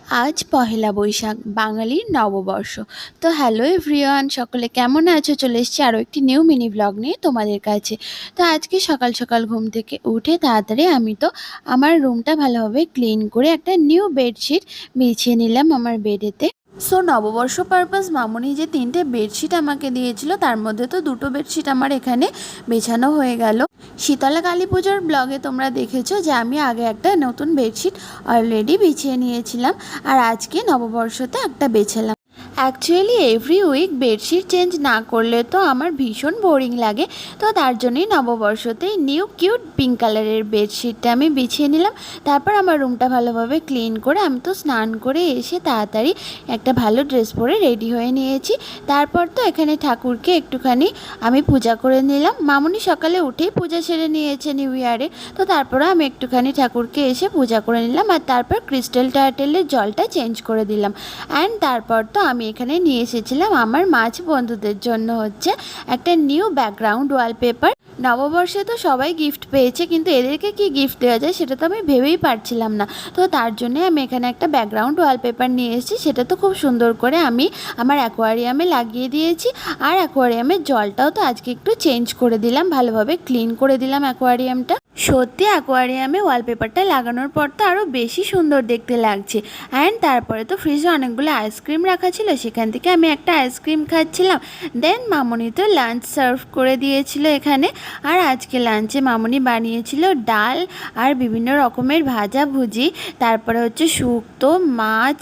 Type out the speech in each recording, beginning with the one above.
আজ পহেলা বৈশাখ, বাঙালির নববর্ষ। তো হ্যালো এভরিওয়ান, সকলে কেমন আছো? চলে এসেছি আরও একটি নিউ মিনি ব্লগ নিয়ে তোমাদের কাছে। তো আজকে সকাল সকাল ঘুম থেকে উঠে তাড়াতাড়ি আমি তো আমার রুমটা ভালোভাবে ক্লিন করে একটা নিউ বেডশিট বিছিয়ে নিলাম আমার বেডেতে। সো নববর্ষ পারপাস মামুনি যে 3টে বেডশিট আমাকে দিয়েছিল তার মধ্যে তো 2টো বেডশিট আমার এখানে বেছানো হয়ে গেল। শীতলা কালী পুজোর ব্লগে তোমরা দেখেছো যে আমি আগে একটা নতুন বেডশিট অলরেডি বিছিয়ে নিয়েছিলাম, আর আজকে নববর্ষতে একটা বেছালাম। Actually every week bedsheet change না করলে তো আমার ভীষণ বোরিং লাগে। তো তার জন্যই নববর্ষতে নিউ কিউট পিঙ্ক কালারের বেডশিটটা আমি বিছিয়ে নিলাম। তারপর আমার রুমটা ভালোভাবে ক্লিন করে আমি তো স্নান করে এসে তাড়াতাড়ি একটা ভালো ড্রেস পরে রেডি হয়ে নিয়েছি। তারপর তো এখানে ঠাকুরকে একটুখানি আমি পূজা করে নিলাম। মামুনি সকালে উঠেই পূজা সেরে নিয়েছে নিউ ইয়ারে। তো তারপরে আমি একটুখানি ঠাকুরকে এসে পূজা করে নিলাম, আর তারপর ক্রিস্টাল টার্টেলের জলটা চেঞ্জ করে দিলাম। অ্যান্ড তারপর তো আমি এখানে নিয়ে এসেছিলাম আমার মাছ বন্ধুদের জন্য হচ্ছে একটা নিউ ব্যাকগ্রাউন্ড ওয়ালপেপার। নববর্ষে তো সবাই গিফট পেয়েছে, কিন্তু এদেরকে কি গিফট দেওয়া যায় সেটা তো আমি ভেবেই পারছিলাম না। তো তার জন্যে আমি এখানে একটা ব্যাকগ্রাউন্ড ওয়ালপেপার নিয়ে এসেছি। সেটা তো খুব সুন্দর করে আমি আমার অ্যাকোয়ারিয়ামে লাগিয়ে দিয়েছি। আর অ্যাকোয়ারিয়ামের জলটাও তো আজকে একটু চেঞ্জ করে দিলাম, ভালোভাবে ক্লিন করে দিলাম অ্যাকোয়ারিয়ামটা। সত্যি অ্যাকোয়ারিয়ামে ওয়ালপেপারটা লাগানোর পর তো আরও বেশি সুন্দর দেখতে লাগছে। অ্যান্ড তারপরে তো ফ্রিজে অনেকগুলো আইসক্রিম রাখা ছিল, সেখান থেকে আমি একটা আইসক্রিম খাচ্ছিলাম। দেন মামুনি তো লাঞ্চ সার্ভ করে দিয়েছিল এখানে। আর আজকে লাঞ্চে মামুনি বানিয়েছিল ডাল আর বিভিন্ন রকমের ভাজা ভুজি, তারপরে হচ্ছে শুক্তো, মাছ,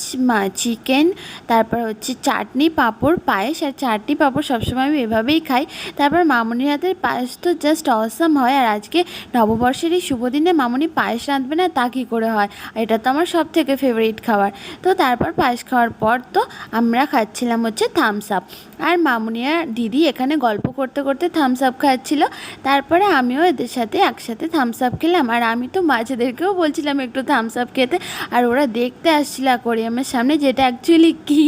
চিকেন, তারপর হচ্ছে চাটনি, পাঁপড়, পায়েস। আর চাটনি পাঁপড় সবসময় আমি এভাবেই খাই। তারপর মামুনির হাতের পায়েস তো জাস্ট অসাম হয়। আর আজকে নববর্ষের এই শুভ দিনে মামুনি পায়েস রাঁধবে না তা কী করে হয়? এটা তো আমার সব থেকে ফেভারিট খাবার। তো তারপর পায়েস খাওয়ার পর তো আমরা খাচ্ছিলাম হচ্ছে থামস আপ। আর মামুনি আর দিদি এখানে গল্প করতে করতে থামস আপ খাচ্ছিল। তারপরে আমিও এদের সাথে একসাথে থামস আপ খেলাম। আর আমি তো মাছেদেরকেও বলছিলাম একটু থামস আপ খেতে, আর ওরা দেখতে আসছিল অ্যাকোয়ারিয়ামের সামনে যেটা অ্যাকচুয়ালি কী।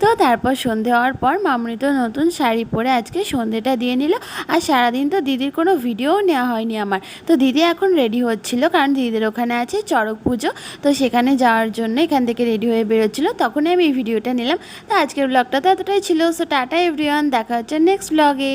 তো তারপর সন্ধে হওয়ার পর মামুনি তো নতুন শাড়ি পরে আজকে সন্ধেটা দিয়ে নিল। আর সারাদিন তো দিদির কোনো ভিডিওও নেওয়া হয়নি আমার। তো দিদি এখন রেডি হচ্ছিল, কারণ দিদিদের ওখানে আছে চড়ক পুজো। তো সেখানে যাওয়ার জন্য এখান থেকে রেডি হয়ে বেরোচ্ছিলো, তখনই আমি এই ভিডিওটা নিলাম। তো আজকের ব্লগটা তো এতটাই ছিল। সো টাটা এভরিওয়ান, দেখা হচ্ছে নেক্সট ব্লগে।